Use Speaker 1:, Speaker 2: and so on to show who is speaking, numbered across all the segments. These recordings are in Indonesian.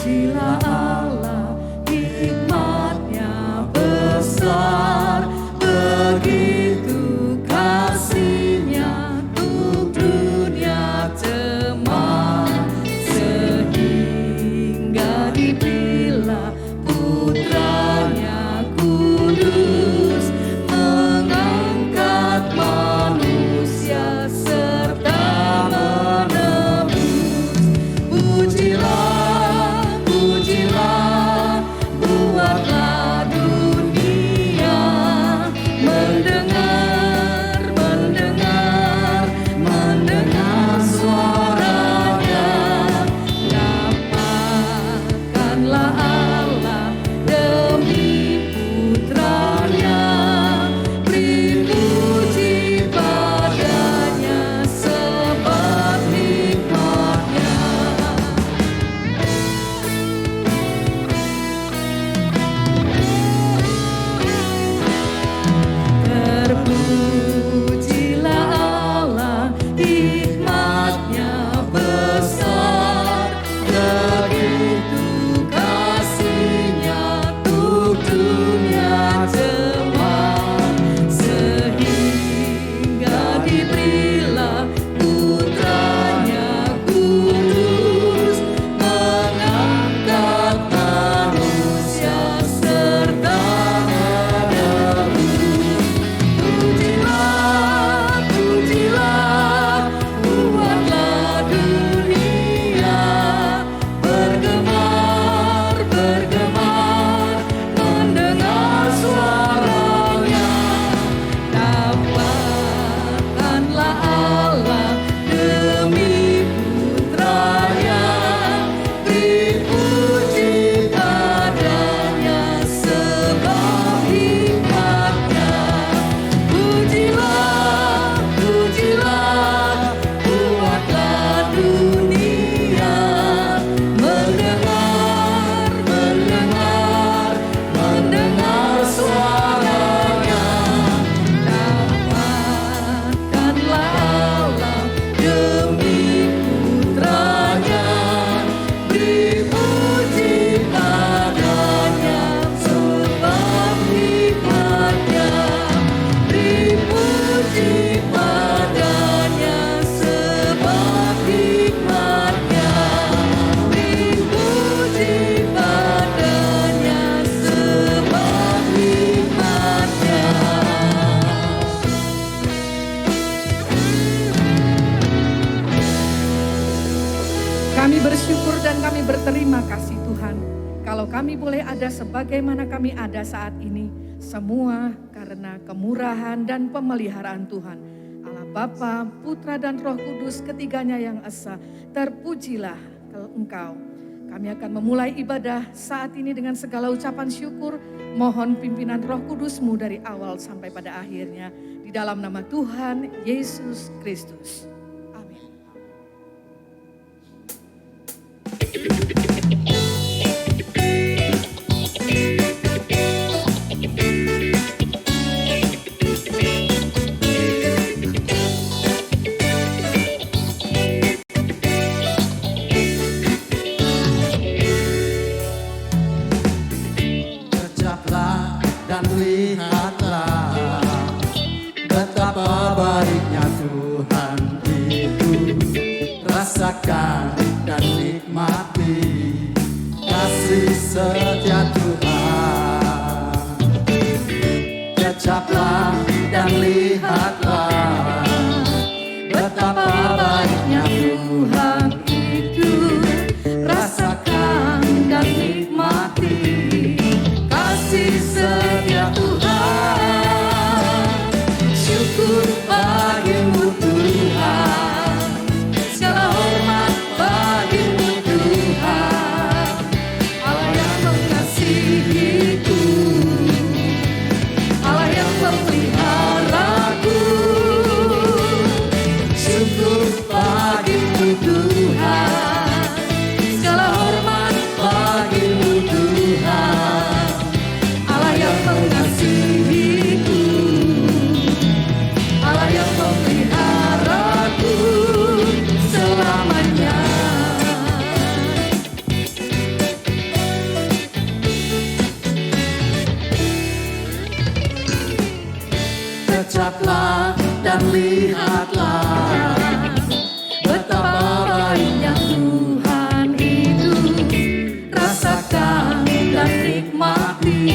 Speaker 1: Pujilah Allah, hikmat-Nya besar, begitu kasih-Nya untuk dunia teman, sehingga diberilah Putra-Nya kudus, mengangkat manusia serta menebus. Pujilah, pujilah, buatlah dunia mendengar, mendengar, mendengar suara-Nya. Dapatkanlah Allah demi Putra-Nya, beri puji padanya sebab hikmat-Nya. Terpujilah Allah, hikmat-Nya besar, begitu kasih-Nya untuk dunia teman, sehingga diberilah Putra-Nya kudus, mengangkat manusia serta menebus. Pujilah, pujilah, buatlah dunia bergemar, bergemar, mendengar suara-Nya. Dapatkanlah Allah demi Putra-Nya, beri puji padanya sebab hikmat-Nya. Pujilah, pujilah, buatlah dunia mendengar, mendengar, mendengar suara-Nya. Dapatkanlah Allah demi Putra-Nya, beri puji padanya sebab hikmat-Nya. Beri puji padanya sebab hikmat-Nya. Beri puji padanya sebab hikmat-Nya. Kami bersyukur dan kami berterima kasih Tuhan, kalau kami boleh ada sebagaimana kami ada saat ini, semua karena kemurahan dan pemeliharaan Tuhan. Allah Bapa, Putra dan Roh Kudus, ketiganya yang esa, terpujilah Engkau. Kami akan memulai ibadah saat ini dengan segala ucapan syukur, mohon pimpinan Roh Kudus-Mu dari awal sampai pada akhirnya, di dalam nama Tuhan Yesus Kristus. Amin.
Speaker 2: Kecaplah dan lihatlah betapa baiknya Tuhan itu. Rasakan dan nikmati kasih setia Tuhan. Kecaplah dan lihatlah betapa baiknya Tuhan itu. Rasakan dan nikmati kasih setia Tuhan. Syukur bagimu Tuhan, segala hormat bagimu Tuhan, Allah yang Kecaplah dan lihatlah betapa baiknya Tuhan itu. Rasakan dan nikmati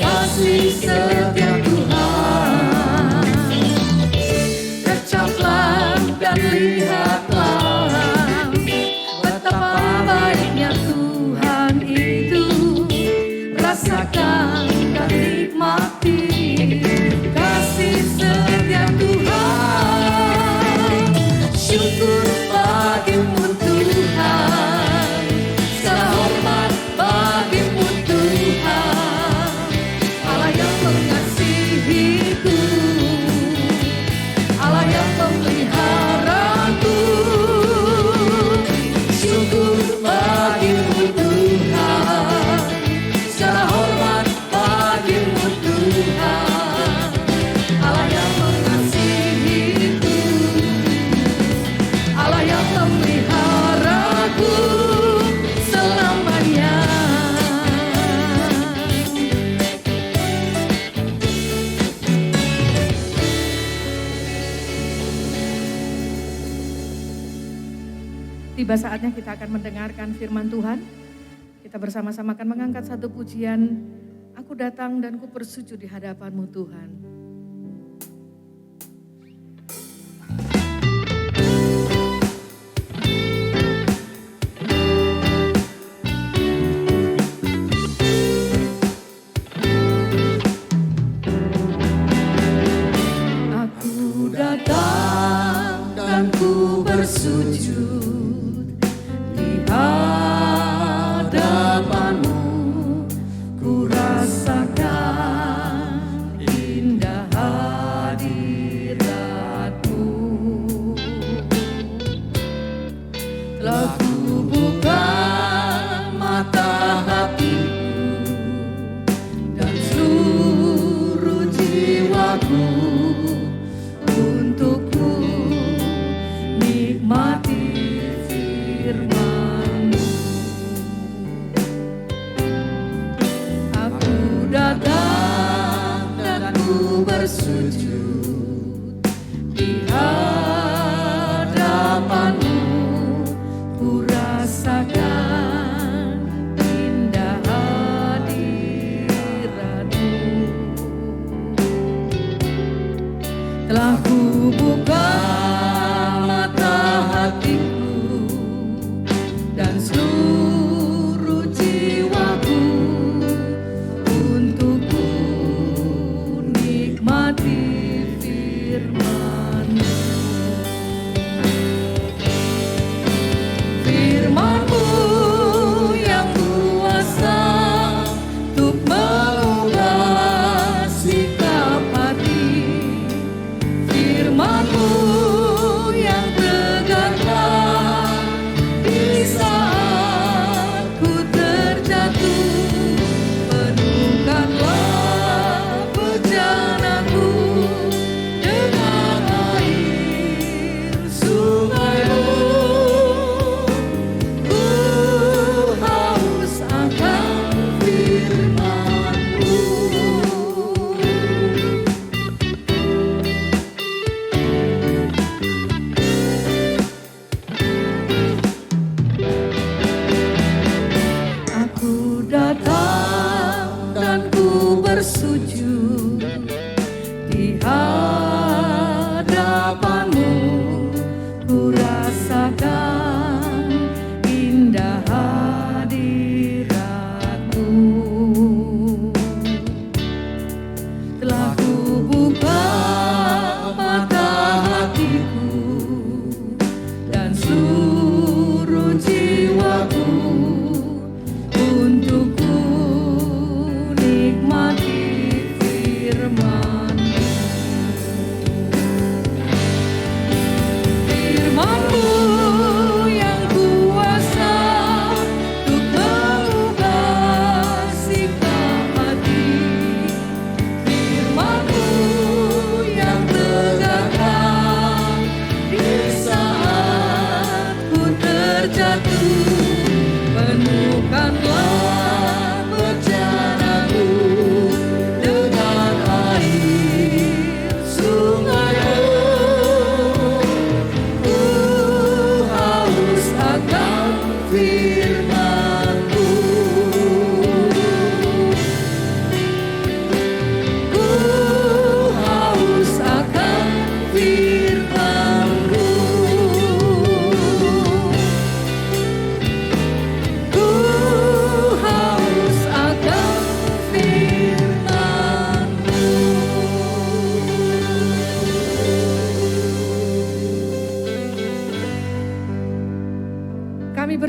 Speaker 2: kasih setia Tuhan. Kecaplah dan lihatlah betapa baiknya Tuhan itu. Rasakan dan nikmati kasih setia Tuhan. Syukur bagimu Tuhan, segala hormat bagimu Tuhan, Allah yang mengasihiku, Allah yang memeliharaku. Syukur bagimu Tuhan, segala hormat bagimu Tuhan, Allah yang mengasihiku, Allah yang memeliharaku selamanya.
Speaker 1: Tiba saatnya kita akan mendengarkan firman Tuhan. Kita bersama-sama akan mengangkat satu pujian. Aku datang dan ku bersujud di hadapan-Mu Tuhan.
Speaker 2: Aku datang dan ku bersujud di hadapan-Mu. Ku rasakan indah hadirat-Mu. Telah ku buka mata hatiku dan seluruh jiwaku untuk ku nikmati firman-Mu. Aku datang dan ku bersujud di hadapan-Mu. Ku rasakan indah hadirat-Mu. Telah ku buka mata hatiku dan seluruh jiwaku untuk ku nikmati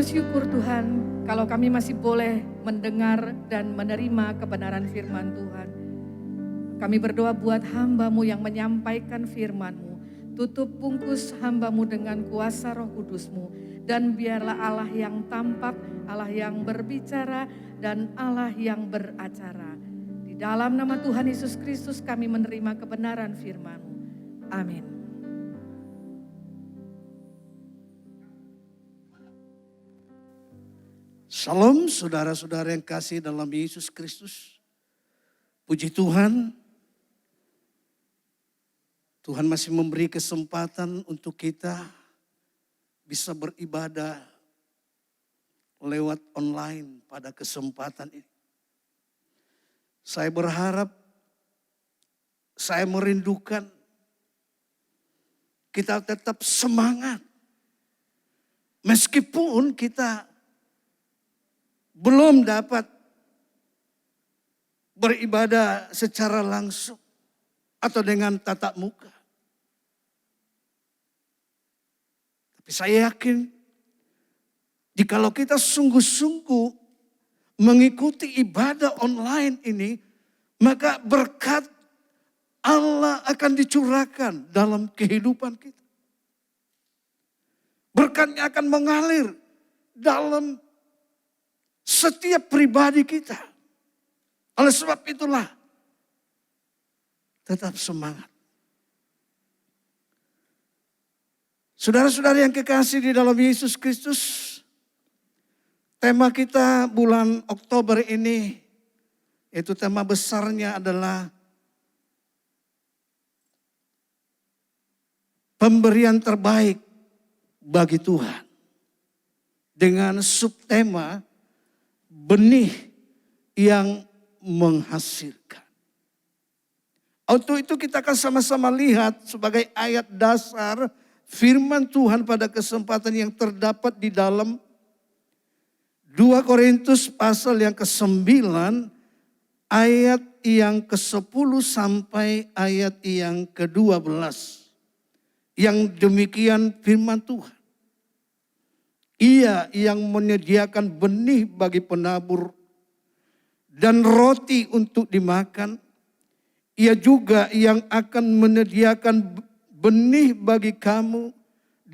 Speaker 1: bersyukur Tuhan kalau kami masih boleh mendengar dan menerima kebenaran firman Tuhan. Kami berdoa buat hamba-Mu yang menyampaikan firman-Mu. Tutup bungkus hamba-Mu dengan kuasa Roh Kudus-Mu. Dan biarlah Allah yang tampak, Allah yang berbicara, dan Allah yang beracara. Di dalam nama Tuhan Yesus Kristus kami menerima kebenaran firman-Mu. Amin.
Speaker 3: Salam saudara-saudara yang kasih dalam Yesus Kristus. Puji Tuhan, Tuhan masih memberi kesempatan untuk kita bisa beribadah lewat online pada kesempatan ini. Saya berharap, saya merindukan kita tetap semangat. Meskipun kita belum dapat beribadah secara langsung atau dengan tatap muka. Tapi saya yakin, jikalau kita sungguh-sungguh mengikuti ibadah online ini, maka berkat Allah akan dicurahkan dalam kehidupan kita. Berkatnya akan mengalir dalam setiap pribadi kita. Oleh sebab itulah, tetap semangat. Saudara-saudara yang kekasih di dalam Yesus Kristus, tema kita bulan Oktober ini, yaitu tema besarnya adalah pemberian terbaik bagi Tuhan. Dengan subtema benih yang menghasilkan. Untuk itu kita akan sama-sama lihat sebagai ayat dasar firman Tuhan pada kesempatan yang terdapat di dalam 2 Korintus pasal yang ke-9 ayat yang ke-10 sampai ayat yang ke-12. Yang demikian firman Tuhan. Ia yang menyediakan benih bagi penabur dan roti untuk dimakan. Ia juga yang akan menyediakan benih bagi kamu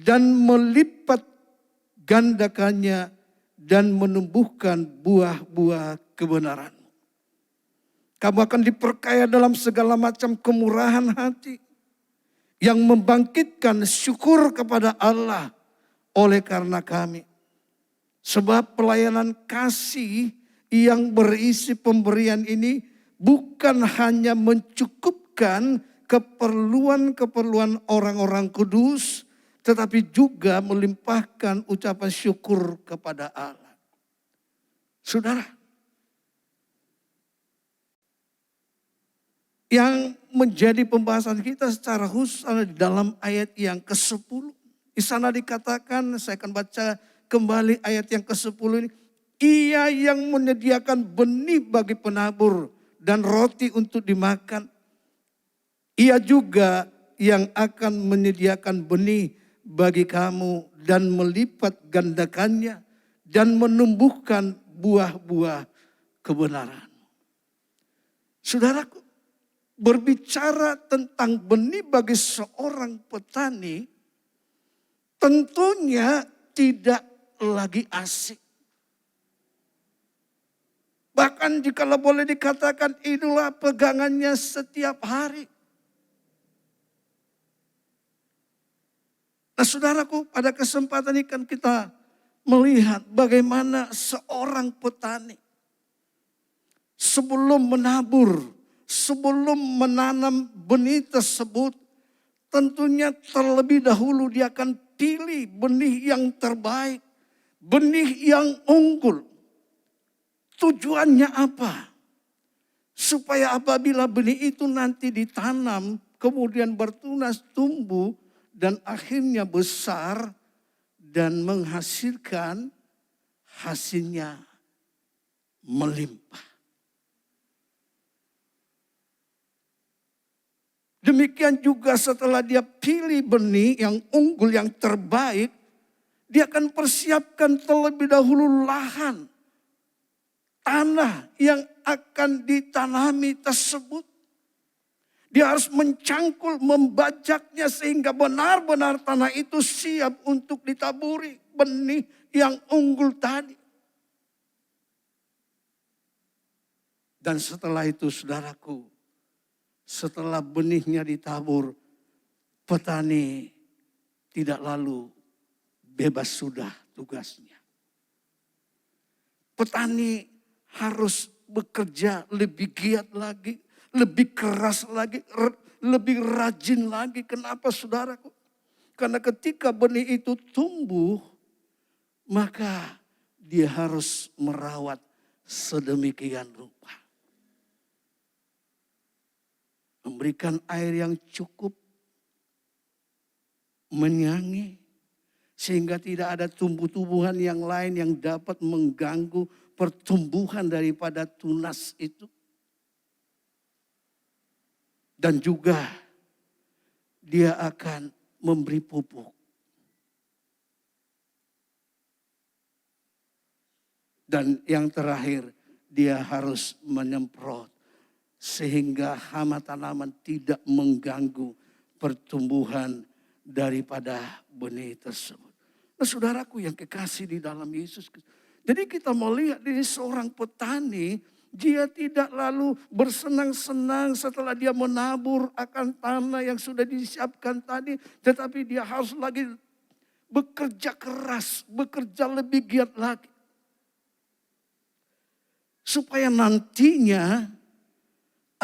Speaker 3: dan melipat gandakannya dan menumbuhkan buah-buah kebenaran. Kamu akan diperkaya dalam segala macam kemurahan hati yang membangkitkan syukur kepada Allah oleh karena kami. Sebab pelayanan kasih yang berisi pemberian ini bukan hanya mencukupkan keperluan-keperluan orang-orang kudus, tetapi juga melimpahkan ucapan syukur kepada Allah. Saudara, yang menjadi pembahasan kita secara khusus adalah di dalam ayat yang ke-10. Di sana dikatakan, saya akan baca kembali ayat yang ke-10 ini. Ia yang menyediakan benih bagi penabur dan roti untuk dimakan. Ia juga yang akan menyediakan benih bagi kamu dan melipat gandakannya dan menumbuhkan buah-buah kebenaran. Saudaraku, berbicara tentang benih bagi seorang petani, tentunya tidak lagi asing. Bahkan jika boleh dikatakan inilah pegangannya setiap hari. Nah saudaraku, pada kesempatan ini kan kita melihat bagaimana seorang petani sebelum menabur, sebelum menanam benih tersebut, tentunya terlebih dahulu dia akan pilih benih yang terbaik, benih yang unggul. Tujuannya apa? Supaya apabila benih itu nanti ditanam, kemudian bertunas, tumbuh, dan akhirnya besar dan menghasilkan hasilnya melimpah. Demikian juga setelah dia pilih benih yang unggul, yang terbaik, Dia akan persiapkan terlebih dahulu lahan, tanah yang akan ditanami tersebut. Dia harus mencangkul, membajaknya sehingga benar-benar tanah itu siap untuk ditaburi benih yang unggul tadi. Dan setelah itu saudaraku, setelah benihnya ditabur, petani tidak lalu bebas sudah tugasnya. Petani harus bekerja lebih giat lagi, lebih keras lagi, lebih rajin lagi. Kenapa saudaraku? Karena ketika benih itu tumbuh, maka dia harus merawat sedemikian rupa. Memberikan air yang cukup, menyangi, sehingga tidak ada tumbuh-tumbuhan yang lain yang dapat mengganggu pertumbuhan daripada tunas itu. Dan juga dia akan memberi pupuk. Dan yang terakhir, dia harus menyemprot sehingga hama tanaman tidak mengganggu pertumbuhan daripada benih tersebut. Nah, saudaraku yang kekasih di dalam Yesus. Jadi kita melihat ini seorang petani, dia tidak lalu bersenang-senang setelah dia menabur akan tanah yang sudah disiapkan tadi. Tetapi dia harus lagi bekerja keras, bekerja lebih giat lagi. Supaya nantinya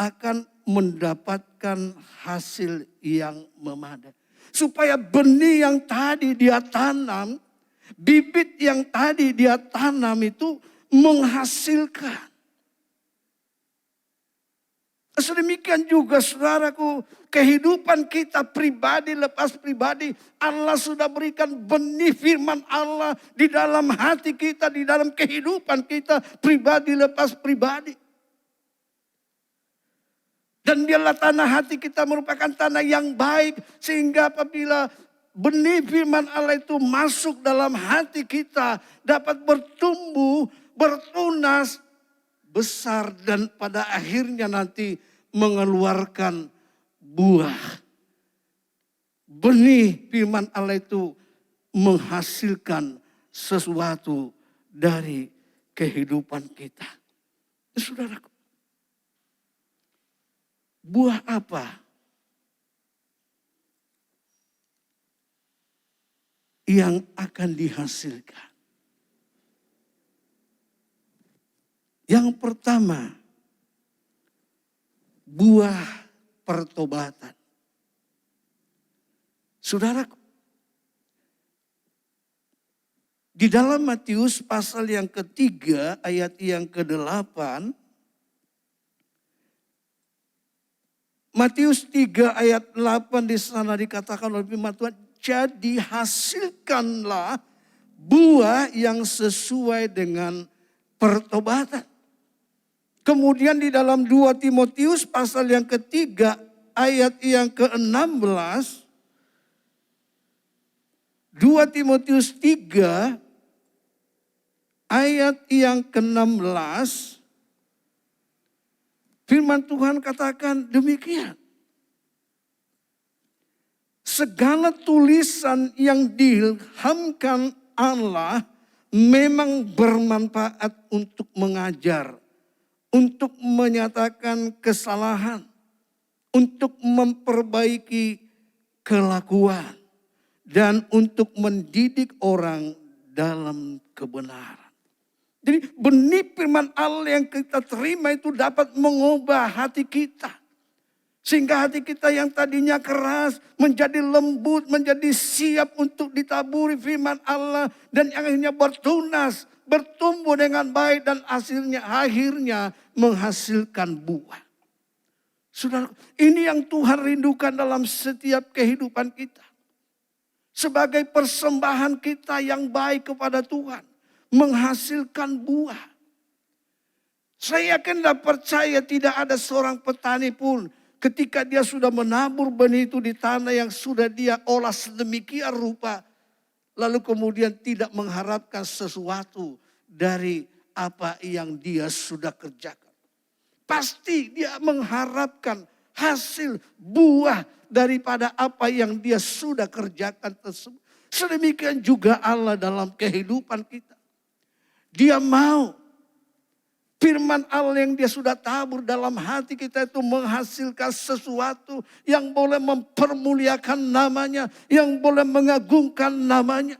Speaker 3: akan mendapatkan hasil yang memadai. Supaya benih yang tadi dia tanam, bibit yang tadi dia tanam itu menghasilkan. Sedemikian juga saudaraku, kehidupan kita pribadi lepas pribadi, Allah sudah berikan benih firman Allah di dalam hati kita, di dalam kehidupan kita pribadi lepas pribadi. Dan biarlah tanah hati kita merupakan tanah yang baik, sehingga apabila benih firman Allah itu masuk dalam hati kita, dapat bertumbuh, bertunas, besar, dan pada akhirnya nanti mengeluarkan buah. Benih firman Allah itu menghasilkan sesuatu dari kehidupan kita. Saudaraku, buah apa yang akan dihasilkan? Yang pertama, buah pertobatan. Saudaraku, di dalam Matius pasal yang ketiga ayat yang ke-8, Matius 3 ayat 8 di sana dikatakan oleh firman Tuhan, jadi hasilkanlah buah yang sesuai dengan pertobatan. Kemudian di dalam 2 Timotius pasal yang ketiga ayat yang ke-16. 2 Timotius 3 ayat yang ke-16. Firman Tuhan katakan demikian. Segala tulisan yang diilhamkan Allah memang bermanfaat untuk mengajar, untuk menyatakan kesalahan, untuk memperbaiki kelakuan, dan untuk mendidik orang dalam kebenaran. Jadi benih firman Allah yang kita terima itu dapat mengubah hati kita. Sehingga hati kita yang tadinya keras menjadi lembut, menjadi siap untuk ditaburi firman Allah. Dan akhirnya bertunas, bertumbuh dengan baik dan akhirnya menghasilkan buah. Saudara, ini yang Tuhan rindukan dalam setiap kehidupan kita. Sebagai persembahan kita yang baik kepada Tuhan. Menghasilkan buah. Saya yakin dan percaya tidak ada seorang petani pun ketika dia sudah menabur benih itu di tanah yang sudah dia olah sedemikian rupa. lalu kemudian tidak mengharapkan sesuatu dari apa yang dia sudah kerjakan. Pasti dia mengharapkan hasil buah daripada apa yang dia sudah kerjakan tersebut. Sedemikian juga Allah dalam kehidupan kita. Dia mau firman Allah yang dia sudah tabur dalam hati kita itu menghasilkan sesuatu yang boleh mempermuliakan namanya, yang boleh mengagungkan namanya.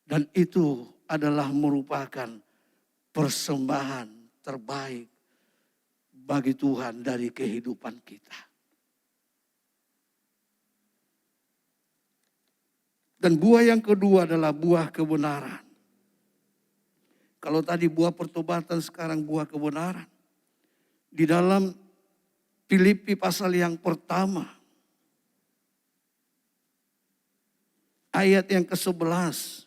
Speaker 3: Dan itu adalah merupakan persembahan terbaik bagi Tuhan dari kehidupan kita. Dan buah yang kedua adalah buah kebenaran. Kalau tadi buah pertobatan, sekarang buah kebenaran. Di dalam Filipi pasal yang pertama, ayat yang ke-11.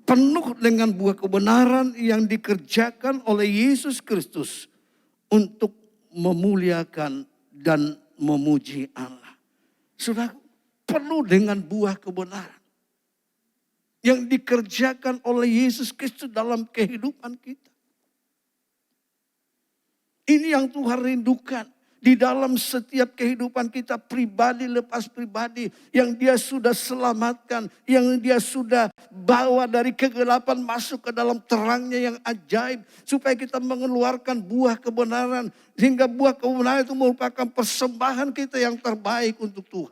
Speaker 3: Penuh dengan buah kebenaran yang dikerjakan oleh Yesus Kristus untuk memuliakan dan memuji Allah. Sudah penuh dengan buah kebenaran yang dikerjakan oleh Yesus Kristus dalam kehidupan kita. Ini yang Tuhan rindukan di dalam setiap kehidupan kita pribadi lepas pribadi, yang dia sudah selamatkan, yang dia sudah bawa dari kegelapan masuk ke dalam terangnya yang ajaib, supaya kita mengeluarkan buah kebenaran, sehingga buah kebenaran itu merupakan persembahan kita yang terbaik untuk Tuhan.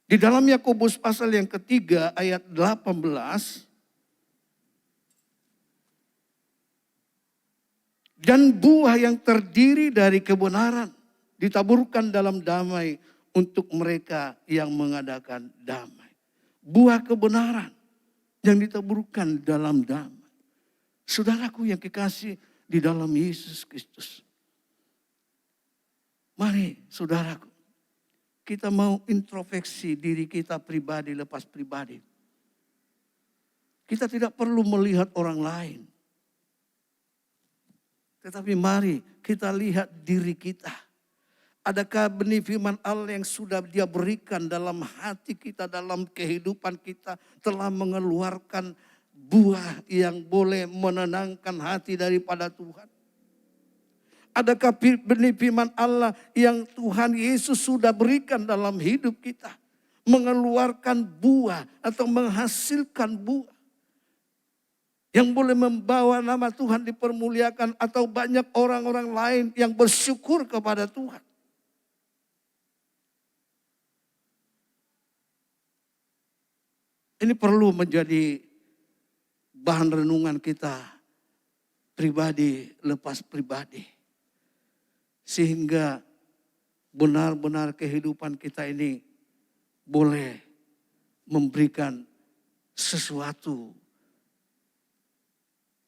Speaker 3: Di dalam Yakobus pasal yang ketiga ayat 18. Dan buah yang terdiri dari kebenaran ditaburkan dalam damai untuk mereka yang mengadakan damai. Buah kebenaran yang ditaburkan dalam damai. Saudaraku yang kekasih di dalam Yesus Kristus. Mari saudaraku, kita mau introspeksi diri kita pribadi lepas pribadi. Kita tidak perlu melihat orang lain. Tetapi mari kita lihat diri kita. Adakah benih firman Allah yang sudah dia berikan dalam hati kita, dalam kehidupan kita, telah mengeluarkan buah yang boleh menenangkan hati daripada Tuhan? Adakah benih firman Allah yang Tuhan Yesus sudah berikan dalam hidup kita, mengeluarkan buah atau menghasilkan buah yang boleh membawa nama Tuhan dipermuliakan, atau banyak orang-orang lain yang bersyukur kepada Tuhan? Ini perlu menjadi bahan renungan kita pribadi lepas pribadi. Sehingga benar-benar kehidupan kita ini boleh memberikan sesuatu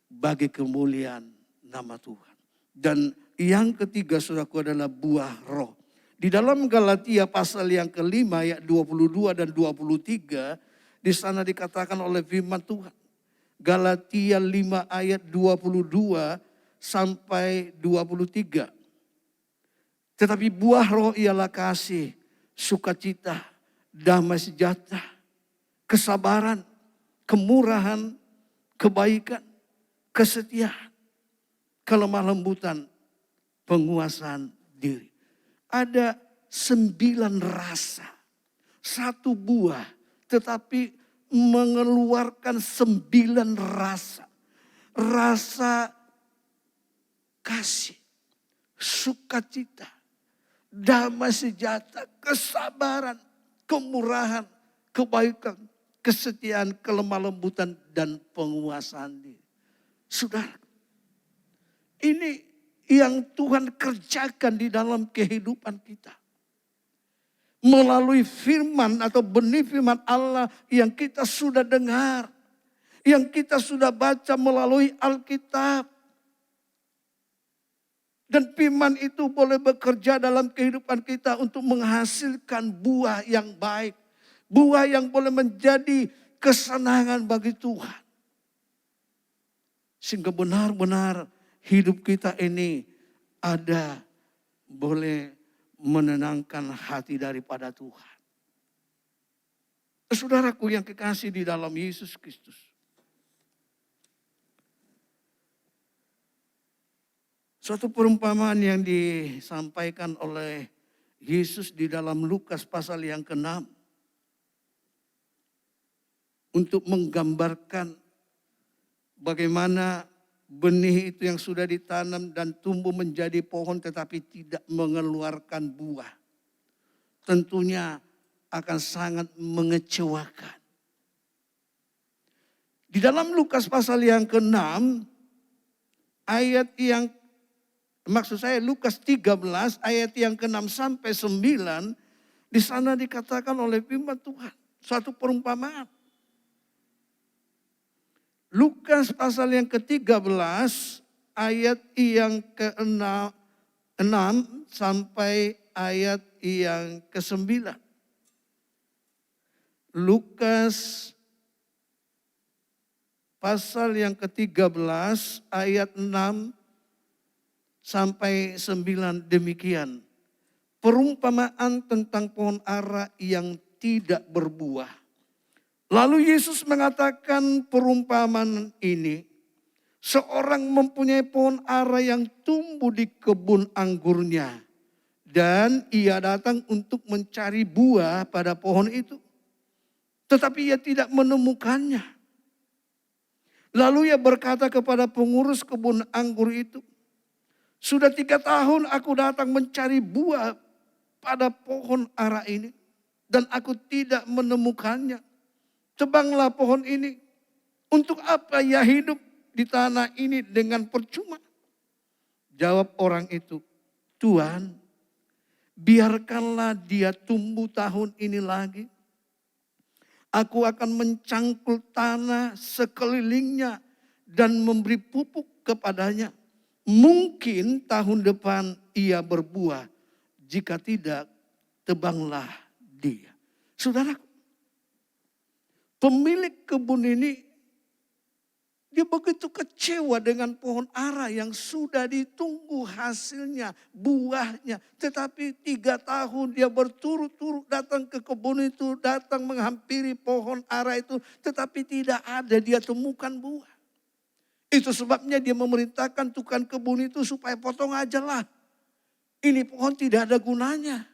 Speaker 3: bagi kemuliaan nama Tuhan. Dan yang ketiga saudaraku adalah buah roh. Di dalam Galatia pasal yang kelima ayat 22 dan 23, di sana dikatakan oleh firman Tuhan. Galatia 5 ayat 22 sampai 23. Tetapi buah roh ialah kasih, sukacita, damai sejahtera, kesabaran, kemurahan, kebaikan, kesetiaan, kelemah lembutan, penguasaan diri. Ada 9 rasa, satu buah, tetapi mengeluarkan 9 rasa. Rasa kasih, sukacita, damai sejahtera, kesabaran, kemurahan, kebaikan, kesetiaan, kelemah lembutan, dan penguasaan diri. Saudara, ini yang Tuhan kerjakan di dalam kehidupan kita. Melalui firman atau benih firman Allah yang kita sudah dengar. Yang kita sudah baca melalui Alkitab. Dan firman itu boleh bekerja dalam kehidupan kita untuk menghasilkan buah yang baik. Buah yang boleh menjadi kesenangan bagi Tuhan. Sehingga benar-benar hidup kita ini ada boleh menenangkan hati daripada Tuhan. Saudaraku yang kekasih di dalam Yesus Kristus. Suatu perumpamaan yang disampaikan oleh Yesus di dalam Lukas pasal yang ke-6. Untuk menggambarkan bagaimana benih itu yang sudah ditanam dan tumbuh menjadi pohon tetapi tidak mengeluarkan buah. Tentunya akan sangat mengecewakan. Di dalam Lukas pasal yang ke-6, ayat yang Lukas 13 ayat yang ke-6 sampai 9, di sana dikatakan oleh firman Tuhan, suatu perumpamaan. Lukas pasal yang ke-13 ayat yang ke-6 sampai ayat yang ke-9. Lukas pasal yang ke-13 ayat 6 sampai 9 demikian. Perumpamaan tentang pohon ara yang tidak berbuah. Lalu Yesus mengatakan perumpamaan ini. Seorang mempunyai pohon ara yang tumbuh di kebun anggurnya. Dan ia datang untuk mencari buah pada pohon itu. Tetapi ia tidak menemukannya. Lalu ia berkata kepada pengurus kebun anggur itu. Sudah 3 tahun aku datang mencari buah pada pohon ara ini. Dan aku tidak menemukannya. Tebanglah pohon ini. Untuk apa ia hidup di tanah ini dengan percuma? Jawab orang itu, Tuhan, biarkanlah dia tumbuh tahun ini lagi. Aku akan mencangkul tanah sekelilingnya dan memberi pupuk kepadanya. Mungkin tahun depan ia berbuah. Jika tidak, tebanglah dia. Saudaraku, pemilik kebun ini, dia begitu kecewa dengan pohon ara yang sudah ditunggu hasilnya, buahnya. Tetapi 3 tahun dia berturut-turut datang ke kebun itu, datang menghampiri pohon ara itu. Tetapi tidak ada dia temukan buah. Itu sebabnya dia memerintahkan tukang kebun itu supaya potong aja lah. Ini pohon tidak ada gunanya.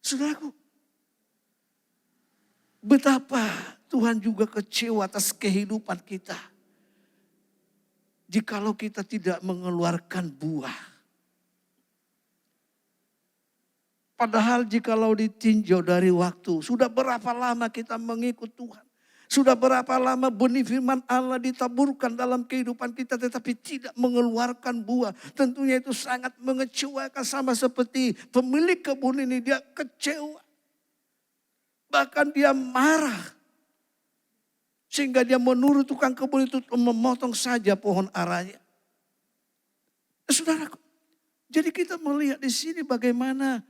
Speaker 3: Saudaraku, betapa Tuhan juga kecewa atas kehidupan kita. Jikalau kita tidak mengeluarkan buah. Padahal jikalau ditinjau dari waktu, sudah berapa lama kita mengikut Tuhan. Sudah berapa lama benih firman Allah ditaburkan dalam kehidupan kita tetapi tidak mengeluarkan buah. Tentunya itu sangat mengecewakan, sama seperti pemilik kebun ini, dia kecewa. Bahkan dia marah. Sehingga dia menurut tukang kebun itu memotong saja pohon aranya. Saudaraku, jadi kita melihat di sini bagaimana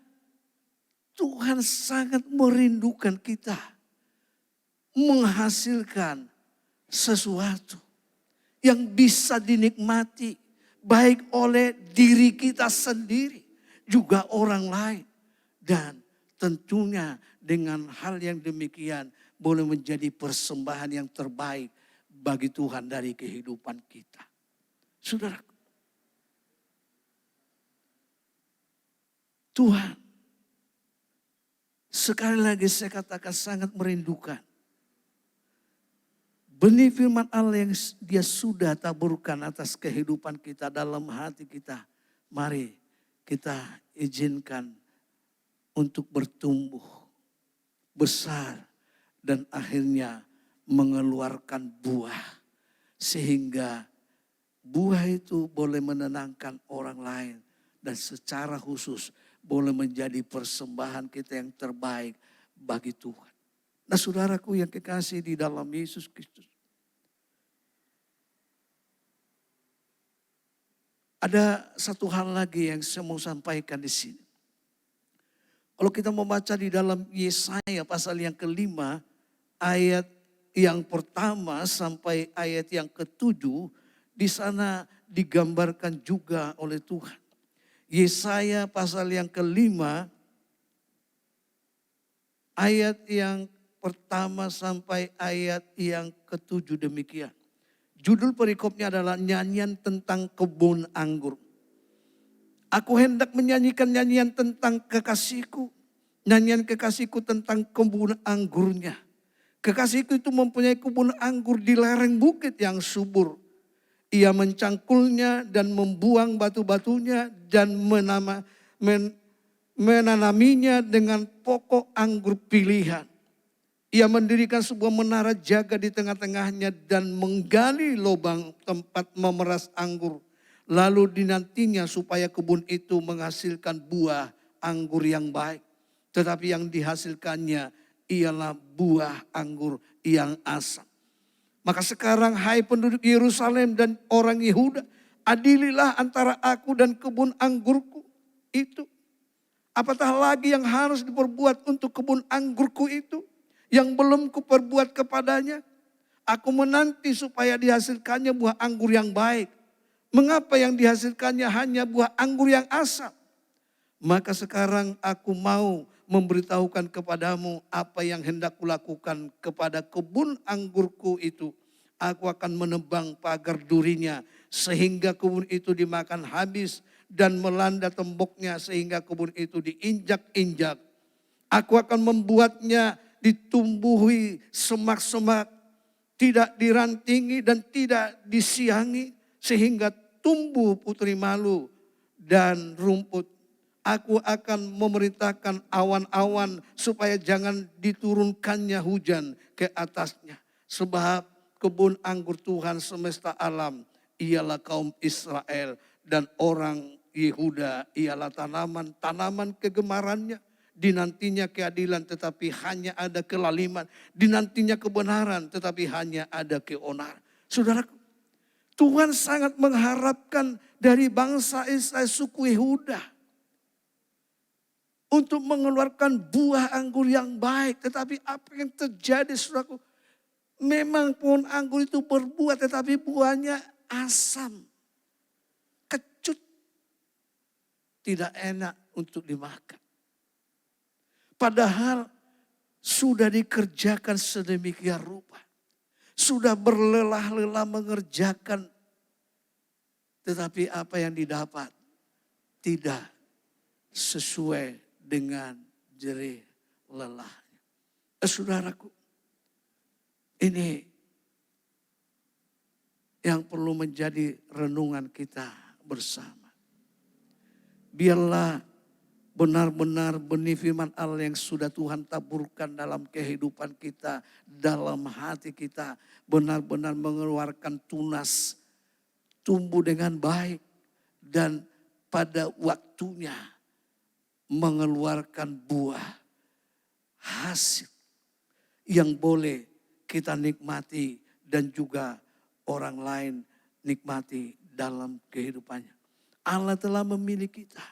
Speaker 3: Tuhan sangat merindukan kita menghasilkan sesuatu yang bisa dinikmati baik oleh diri kita sendiri juga orang lain, dan tentunya dengan hal yang demikian boleh menjadi persembahan yang terbaik bagi Tuhan dari kehidupan kita. Saudaraku, Tuhan sekali lagi saya katakan sangat merindukan benih firman Allah yang dia sudah taburkan atas kehidupan kita, dalam hati kita. Mari kita izinkan untuk bertumbuh, besar, dan akhirnya mengeluarkan buah. Sehingga buah itu boleh menenangkan orang lain. Dan secara khusus boleh menjadi persembahan kita yang terbaik bagi Tuhan. Nah saudaraku yang kekasih di dalam Yesus Kristus. Ada satu hal lagi yang saya mau sampaikan di sini. Kalau kita membaca di dalam Yesaya pasal yang ke-5 ayat yang pertama sampai ayat yang ketujuh, di sana digambarkan juga oleh Tuhan. Yesaya pasal yang kelima, ayat yang pertama sampai ayat yang ketujuh demikian. Judul perikopnya adalah nyanyian tentang kebun anggur. Aku hendak menyanyikan nyanyian tentang kekasihku. Nyanyian kekasihku tentang kebun anggurnya. Kekasihku itu mempunyai kebun anggur di lereng bukit yang subur. Ia mencangkulnya dan membuang batu-batunya dan menanaminya dengan pokok anggur pilihan. Ia mendirikan sebuah menara jaga di tengah-tengahnya dan menggali lubang tempat memeras anggur. Lalu dinantinya supaya kebun itu menghasilkan buah anggur yang baik. Tetapi yang dihasilkannya ialah buah anggur yang asam. Maka sekarang hai penduduk Yerusalem dan orang Yehuda, adililah antara aku dan kebun anggurku itu. Apatah lagi yang harus diperbuat untuk kebun anggurku itu yang belum kuperbuat kepadanya? Aku menanti supaya dihasilkannya buah anggur yang baik. Mengapa yang dihasilkannya hanya buah anggur yang asam? Maka sekarang aku mau memberitahukan kepadamu apa yang hendak kulakukan kepada kebun anggurku itu. Aku akan menebang pagar durinya sehingga kebun itu dimakan habis dan melanda temboknya sehingga kebun itu diinjak-injak. Aku akan membuatnya ditumbuhi semak-semak, tidak dirantingi dan tidak disiangi sehingga tumbuh putri malu dan rumput. Aku akan memerintahkan awan-awan supaya jangan diturunkannya hujan ke atasnya. Sebab kebun anggur Tuhan semesta alam ialah kaum Israel dan orang Yehuda ialah tanaman kegemarannya. Dinantinya keadilan tetapi hanya ada kelaliman. Dinantinya kebenaran tetapi hanya ada keonaran. Saudaraku, Tuhan sangat mengharapkan dari bangsa Israel suku Yehuda untuk mengeluarkan buah anggur yang baik. Tetapi apa yang terjadi saudaraku? Memang pohon anggur itu berbuah tetapi buahnya asam. Kecut. Tidak enak untuk dimakan. Padahal sudah dikerjakan sedemikian rupa. Sudah berlelah-lelah mengerjakan. Tetapi apa yang didapat tidak sesuai dengan jerih lelahnya. Saudaraku, ini yang perlu menjadi renungan kita bersama. Biarlah benar-benar benih firman Allah yang sudah Tuhan taburkan dalam kehidupan kita, dalam hati kita, benar-benar mengeluarkan tunas, tumbuh dengan baik, dan pada waktunya mengeluarkan buah hasil yang boleh kita nikmati dan juga orang lain nikmati dalam kehidupannya. Allah telah memilih kita.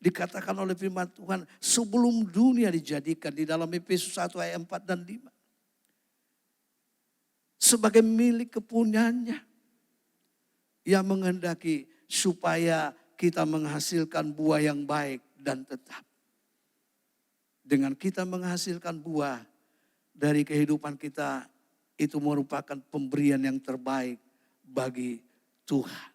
Speaker 3: Dikatakan oleh firman Tuhan sebelum dunia dijadikan di dalam Efesus 1 ayat 4 dan 5. Sebagai milik kepunyaannya. Yang menghendaki supaya kita menghasilkan buah yang baik dan tetap. Dengan kita menghasilkan buah dari kehidupan kita, itu merupakan pemberian yang terbaik bagi Tuhan.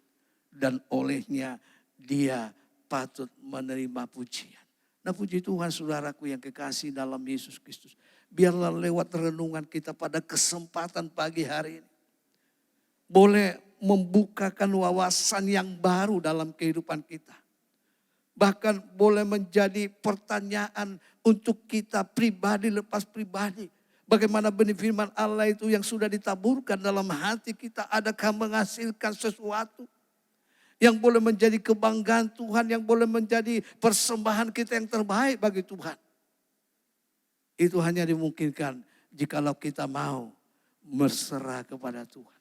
Speaker 3: Dan olehnya dia patut menerima pujian. Nah, puji Tuhan saudaraku yang kekasih dalam Yesus Kristus. Biarlah lewat renungan kita pada kesempatan pagi hari ini. Boleh membukakan wawasan yang baru dalam kehidupan kita. Bahkan boleh menjadi pertanyaan untuk kita pribadi lepas pribadi. Bagaimana benih firman Allah itu yang sudah ditaburkan dalam hati kita, adakah menghasilkan sesuatu yang boleh menjadi kebanggaan Tuhan, yang boleh menjadi persembahan kita yang terbaik bagi Tuhan. Itu hanya dimungkinkan jikalau kita mau berserah kepada Tuhan.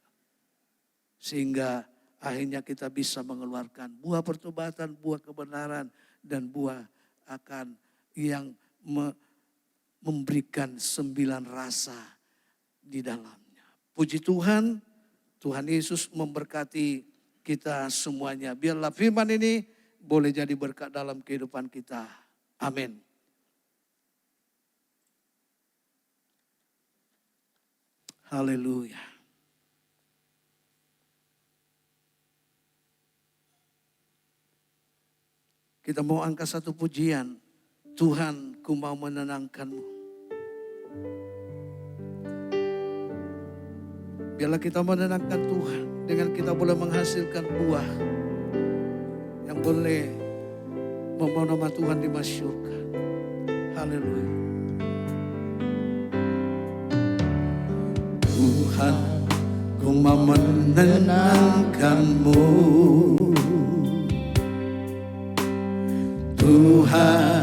Speaker 3: Sehingga akhirnya kita bisa mengeluarkan buah pertobatan, buah kebenaran, dan buah akan yang memberikan 9 rasa di dalamnya. Puji Tuhan, Tuhan Yesus memberkati kita semuanya. Biarlah firman ini boleh jadi berkat dalam kehidupan kita. Amin. Haleluya. Kita mau angkat satu pujian. Tuhan, ku mau menenangkanmu. Biarlah kita menenangkan Tuhan dengan kita boleh menghasilkan buah yang boleh membawa nama Tuhan dimasyhurkan. Haleluya. Tuhan, ku mau menenangkanmu. Tuhan,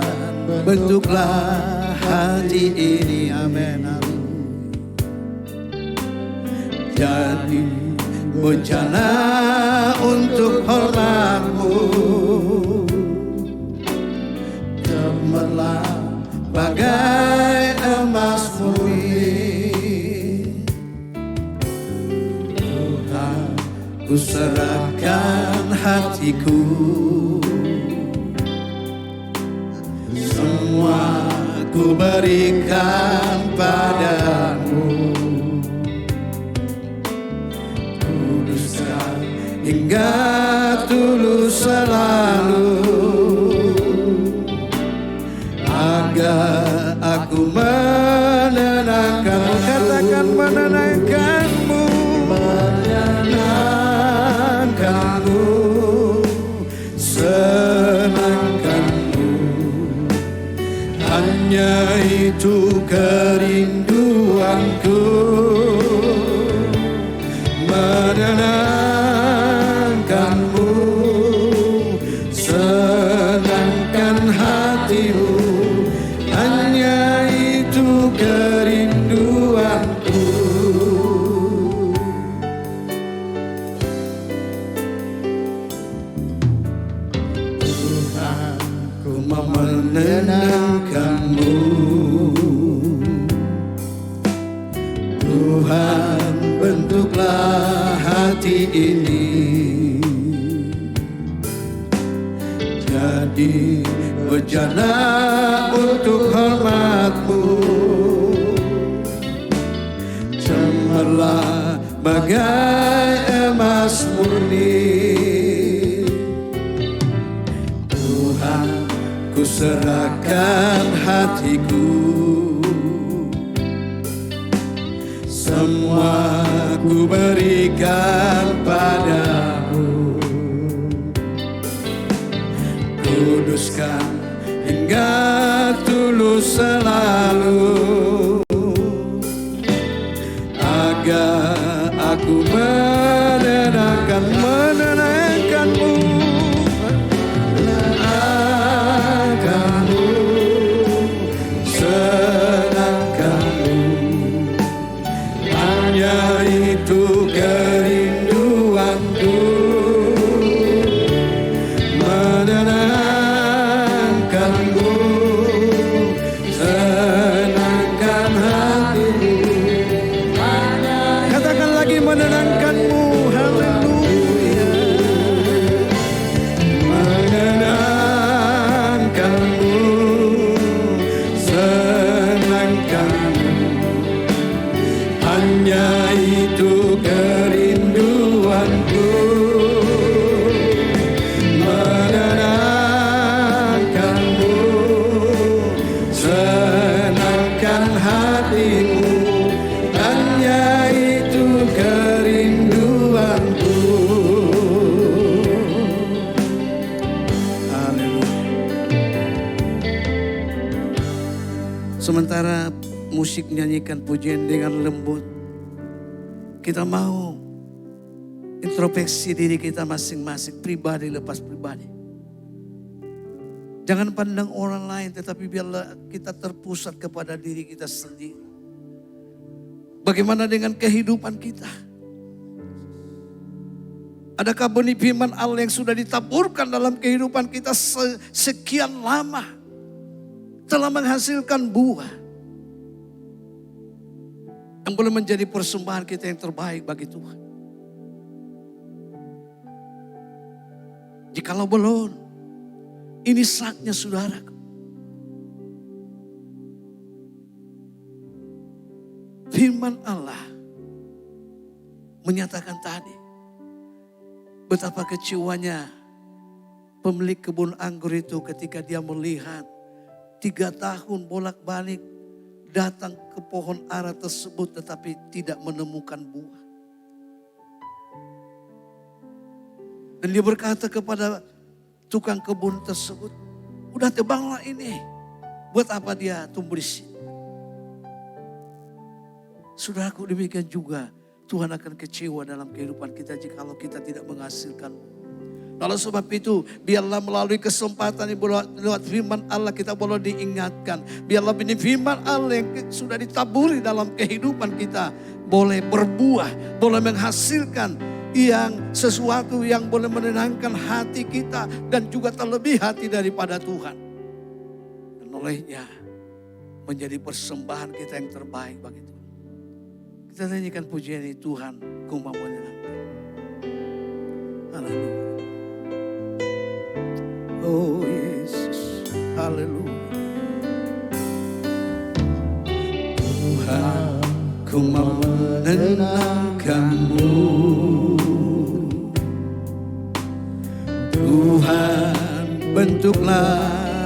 Speaker 3: bentuklah hati ini, amin, amin. Jadi bencana untuk hormat-Mu, cemerlang bagai emas murni. Tuhan, ku serahkan hatiku, semua ku berikan padamu. Kuduskan hingga tulus selalu, agar aku menenangkanmu. Katakan menenangkanmu, menenangkanmu, senangkanmu. Hanya itu kerinduanku, menenangkanmu, senangkan hatimu. Hanya itu kerinduanku. Tuhan, ku mau menenangkanmu. Tuhan, bentuklah hati ini jadi bejana untuk hormat-Mu, cemerlang bagai emas murni. Tuhan, ku serahkan hatiku, semua ku berikan padamu. Kuduskan hingga tulus selalu, agar aku menenangkanmu, menenangkanmu, senangkanmu. Hanya itu kerinduanku, menenangkanmu, senangkan hatimu. Katakan lagi, menenangkanmu, haleluya. Menenangkanmu, senangkanmu. Hanya itu kerinduanku, menenangkanmu, senangkan hatimu. Hanya itu kerinduanku. Haleluya. Sementara musik nyanyikan pujian dengan lembut, kita mau introspeksi diri kita masing-masing, pribadi lepas pribadi. Jangan pandang orang lain, tetapi biarlah kita terpusat kepada diri kita sendiri. Bagaimana dengan kehidupan kita? Adakah benih firman Allah yang sudah ditaburkan dalam kehidupan kita sekian lama telah menghasilkan buah? Yang boleh menjadi persembahan kita yang terbaik bagi Tuhan. Jikalau belum, ini saatnya saudara. Firman Allah menyatakan tadi betapa kecewanya pemilik kebun anggur itu ketika dia melihat 3 tahun bolak-balik datang ke pohon ara tersebut tetapi tidak menemukan buah. Dan dia berkata kepada tukang kebun tersebut, udah tebanglah ini, buat apa dia tumbuh di sini? Saudaraku, demikian juga Tuhan akan kecewa dalam kehidupan kita jikalau kita tidak menghasilkan. Oleh sebab itu, biarlah melalui kesempatan ini lewat firman Allah kita boleh diingatkan. Biarlah ini firman Allah yang sudah ditaburi dalam kehidupan kita boleh berbuah, boleh menghasilkan yang sesuatu yang boleh menenangkan hati kita dan juga terlebih hati daripada Tuhan. Dan olehnya menjadi persembahan kita yang terbaik bagi Tuhan. Kita nyanyikan pujian ini, Tuhan, Kau mau menyenangkan. Haleluya. Oh Yesus, haleluya. Tuhan, Ku mau menenangkan-Mu. Tuhan, bentuklah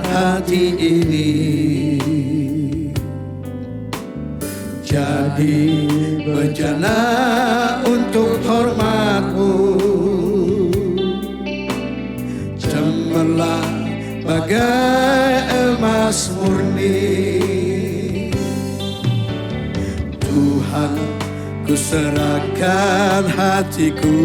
Speaker 3: hati ini jadi bejana untuk hormat-Mu. Cemerlang bagai emas murni. Tuhan, ku serahkan hatiku.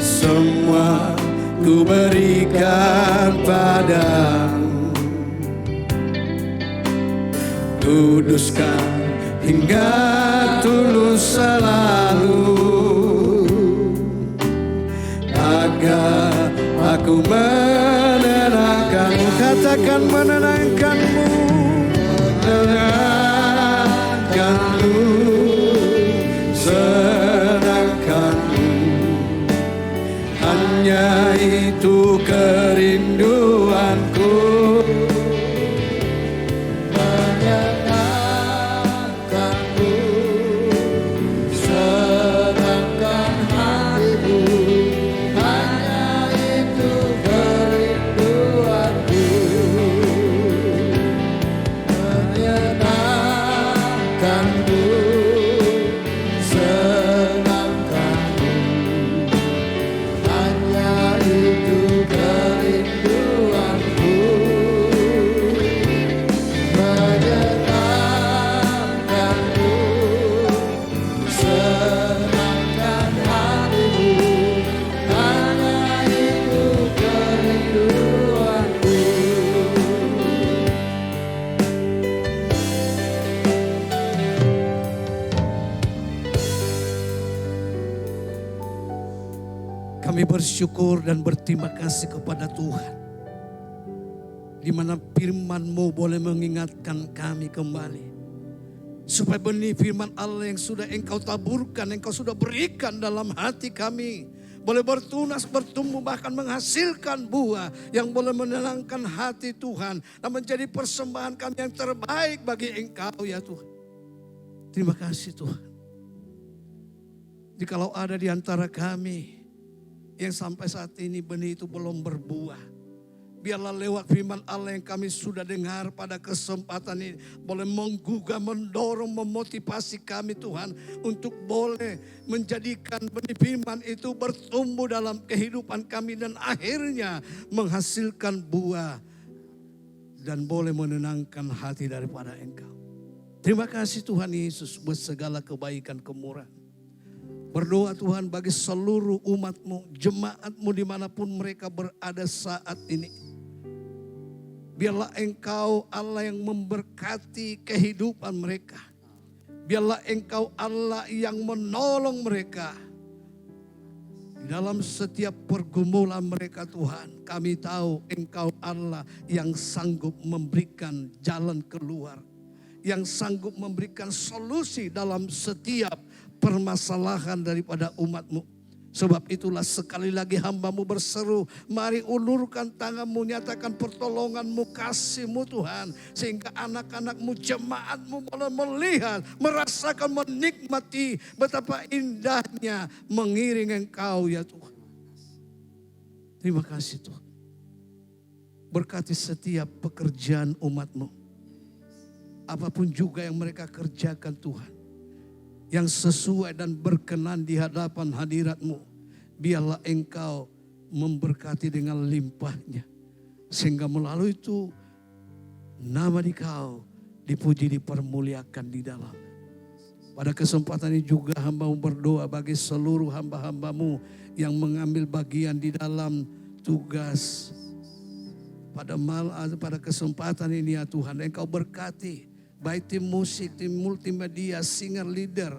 Speaker 3: Semua ku berikan padamu. Kuduskan hingga tulus selalu, agar aku menenangkan-Mu. Katakan menenangkan-Mu, menenangkan-Mu, senangkan-Mu. Hanya itu kerinduanku. Kami bersyukur dan berterima kasih kepada Tuhan. Di mana firman-Mu boleh mengingatkan kami kembali. Supaya benih firman Allah yang sudah Engkau taburkan, Engkau sudah berikan dalam hati kami. Boleh bertunas, bertumbuh, bahkan menghasilkan buah yang boleh menenangkan hati Tuhan. Dan menjadi persembahan kami yang terbaik bagi Engkau ya Tuhan. Terima kasih Tuhan. Jikalau ada di antara kami yang sampai saat ini benih itu belum berbuah, biarlah lewat firman Allah yang kami sudah dengar pada kesempatan ini boleh menggugah, mendorong, memotivasi kami Tuhan untuk boleh menjadikan benih firman itu bertumbuh dalam kehidupan kami dan akhirnya menghasilkan buah dan boleh menenangkan hati daripada Engkau. Terima kasih Tuhan Yesus buat segala kebaikan kemurahan. Berdoa Tuhan bagi seluruh umat-Mu, jemaat-Mu dimanapun mereka berada saat ini. Biarlah Engkau Allah yang memberkati kehidupan mereka. Biarlah Engkau Allah yang menolong mereka. Di dalam setiap pergumulan mereka Tuhan, kami tahu Engkau Allah yang sanggup memberikan jalan keluar. yang sanggup memberikan solusi dalam setiap permasalahan daripada umat-Mu. Sebab itulah sekali lagi hamba-Mu berseru, mari ulurkan tangan-Mu, nyatakan pertolongan-Mu, kasih-Mu Tuhan. Sehingga anak-anak-Mu, jemaat-Mu boleh melihat, merasakan, menikmati betapa indahnya mengiring Engkau ya Tuhan. Terima kasih Tuhan. Berkati setiap pekerjaan umat-Mu. Apapun juga yang mereka kerjakan Tuhan, yang sesuai dan berkenan di hadapan hadirat-Mu. Biarlah Engkau memberkati dengan limpahnya. Sehingga melalui itu nama Dikau dipuji, dipermuliakan di dalam. Pada kesempatan ini juga hamba-Mu berdoa bagi seluruh hamba-hamba-Mu yang mengambil bagian di dalam tugas. Pada kesempatan ini ya Tuhan, Engkau berkati baik tim musik, tim multimedia, singer, leader,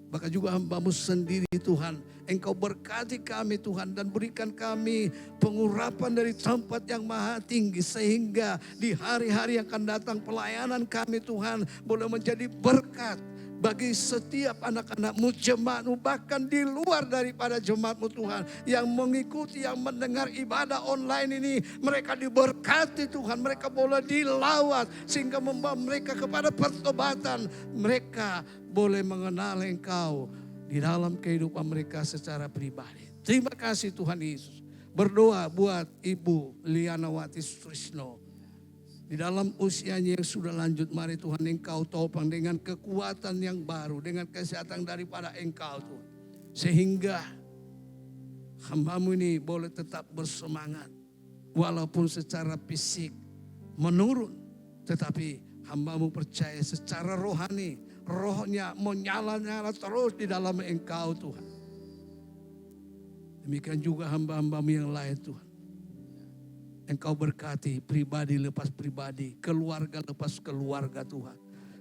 Speaker 3: bahkan juga hamba-Mu sendiri Tuhan. Engkau berkati kami Tuhan dan berikan kami pengurapan dari tempat yang maha tinggi. Sehingga di hari-hari yang akan datang pelayanan kami Tuhan boleh menjadi berkat bagi setiap anak-anak-Mu, jemaat-Mu, bahkan di luar daripada jemaat-Mu Tuhan. Yang mengikuti, yang mendengar ibadah online ini, mereka diberkati Tuhan. Mereka boleh dilawat sehingga membawa mereka kepada pertobatan. Mereka boleh mengenal Engkau di dalam kehidupan mereka secara pribadi. Terima kasih Tuhan Yesus. Berdoa buat Ibu Liana Wati Sutrisno. Di dalam usianya yang sudah lanjut, mari Tuhan Engkau topang dengan kekuatan yang baru, dengan kesehatan daripada Engkau Tuhan. Sehingga hamba-Mu ini boleh tetap bersemangat. Walaupun secara fisik menurun, tetapi hamba-Mu percaya secara rohani, rohnya menyala-nyala terus di dalam Engkau Tuhan. Demikian juga hamba-hamba-Mu yang lain Tuhan. Engkau berkati pribadi lepas pribadi, keluarga lepas keluarga Tuhan.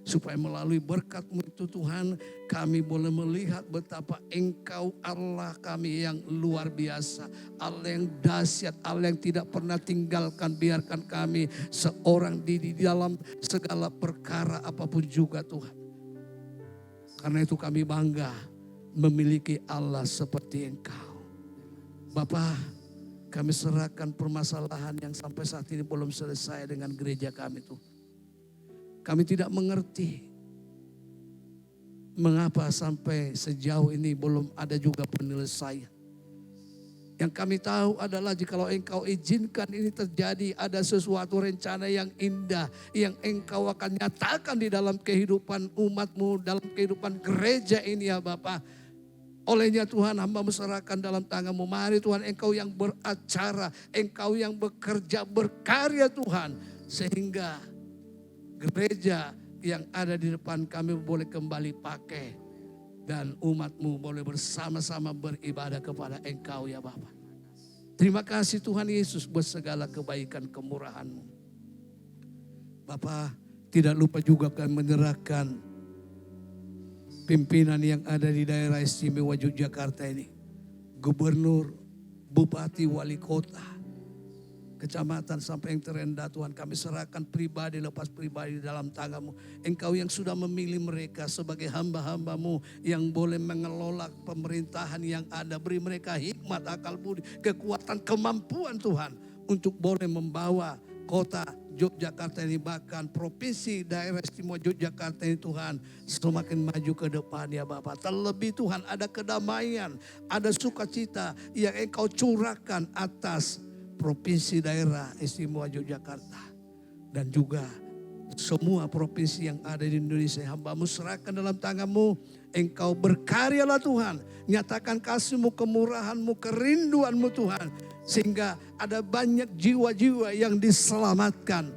Speaker 3: Supaya melalui berkat-Mu itu Tuhan, kami boleh melihat betapa Engkau Allah kami yang luar biasa. Allah yang dahsyat, Allah yang tidak pernah tinggalkan, biarkan kami seorang di dalam segala perkara apapun juga Tuhan. Karena itu kami bangga memiliki Allah seperti Engkau. Bapa, kami serahkan permasalahan yang sampai saat ini belum selesai dengan gereja kami Tuhan. Kami tidak mengerti mengapa sampai sejauh ini belum ada juga penyelesaian. Yang kami tahu adalah jikalau Engkau izinkan ini terjadi, ada sesuatu rencana yang indah yang Engkau akan nyatakan di dalam kehidupan umat-Mu, dalam kehidupan gereja ini ya Bapa. Olehnya Tuhan hamba serahkan dalam tangan-Mu. Mari Tuhan Engkau yang beracara, Engkau yang bekerja, berkarya Tuhan. Sehingga gereja yang ada di depan kami boleh kembali pakai. Dan umat-Mu boleh bersama-sama beribadah kepada Engkau ya Bapa. Terima kasih Tuhan Yesus buat segala kebaikan kemurahan-Mu. Bapa, tidak lupa juga kami menyerahkan pimpinan yang ada di daerah istimewa Yogyakarta ini. Gubernur, bupati, wali kota, kecamatan sampai yang terendah Tuhan. Kami serahkan pribadi lepas pribadi dalam tangan-Mu. Engkau yang sudah memilih mereka sebagai hamba-hamba-Mu yang boleh mengelola pemerintahan yang ada. Beri mereka hikmat, akal budi, kekuatan, kemampuan Tuhan. Untuk boleh membawa kota Yogyakarta ini, bahkan provinsi daerah istimewa Yogyakarta ini Tuhan semakin maju ke depan ya Bapak. Terlebih Tuhan ada kedamaian, ada sukacita yang Engkau curahkan atas provinsi daerah istimewa Yogyakarta. Dan juga semua provinsi yang ada di Indonesia. Hamba-Mu serahkan dalam tangan-Mu. Engkau berkaryalah Tuhan. Nyatakan kasih-Mu, kemurahan-Mu, kerinduan-Mu Tuhan. Sehingga ada banyak jiwa-jiwa yang diselamatkan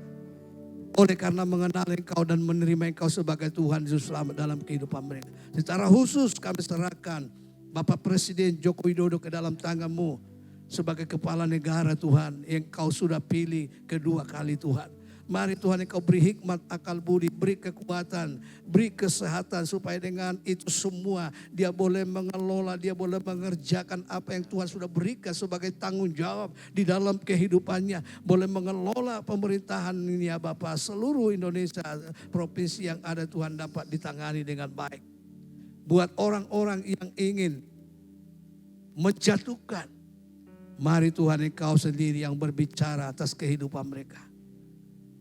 Speaker 3: oleh karena mengenal Engkau dan menerima Engkau sebagai Tuhan Yesus selamat dalam kehidupan mereka. Secara khusus kami serahkan Bapak Presiden Joko Widodo ke dalam tangan-Mu sebagai kepala negara Tuhan yang Engkau sudah pilih kedua kali Tuhan. Mari Tuhan Engkau beri hikmat, akal budi, beri kekuatan, beri kesehatan supaya dengan itu semua dia boleh mengelola, dia boleh mengerjakan apa yang Tuhan sudah berikan sebagai tanggung jawab di dalam kehidupannya. Boleh mengelola pemerintahan ini ya Bapak, seluruh Indonesia, provinsi yang ada Tuhan dapat ditangani dengan baik. Buat orang-orang yang ingin menjatuhkan, mari Tuhan Engkau sendiri yang berbicara atas kehidupan mereka.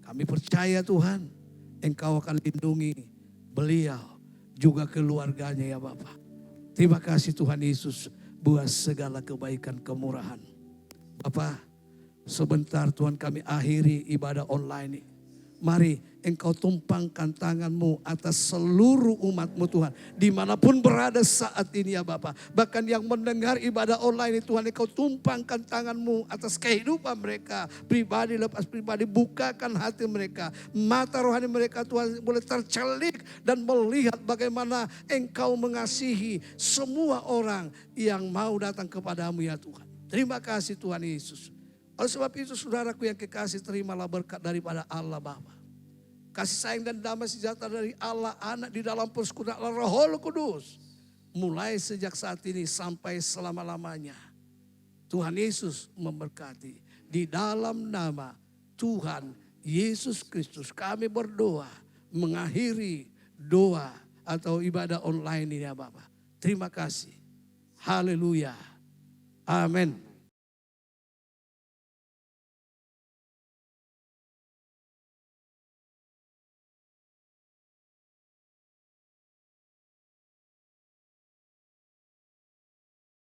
Speaker 3: Kami percaya Tuhan, Engkau akan lindungi beliau juga keluarganya ya Bapak. Terima kasih Tuhan Yesus buat segala kebaikan kemurahan. Bapak, sebentar Tuhan kami akhiri ibadah online ini. Mari Engkau tumpangkan tangan-Mu atas seluruh umat-Mu Tuhan. Dimanapun berada saat ini ya Bapak. Bahkan yang mendengar ibadah online ini Tuhan, Engkau tumpangkan tangan-Mu atas kehidupan mereka. Pribadi lepas pribadi, bukakan hati mereka. Mata rohani mereka Tuhan boleh tercelik dan melihat bagaimana Engkau mengasihi semua orang yang mau datang kepadamu ya Tuhan. Terima kasih Tuhan Yesus. Oleh sebab itu saudaraku yang kekasih, terimalah berkat daripada Allah Bapa. Kasih sayang dan damai sejahtera dari Allah Anak di dalam persekutuan Allah Roh Kudus. Mulai sejak saat ini sampai selama-lamanya. Tuhan Yesus memberkati. Di dalam nama Tuhan Yesus Kristus kami berdoa. Mengakhiri doa atau ibadah online ini ya Bapak. Terima kasih. Haleluya. Amin.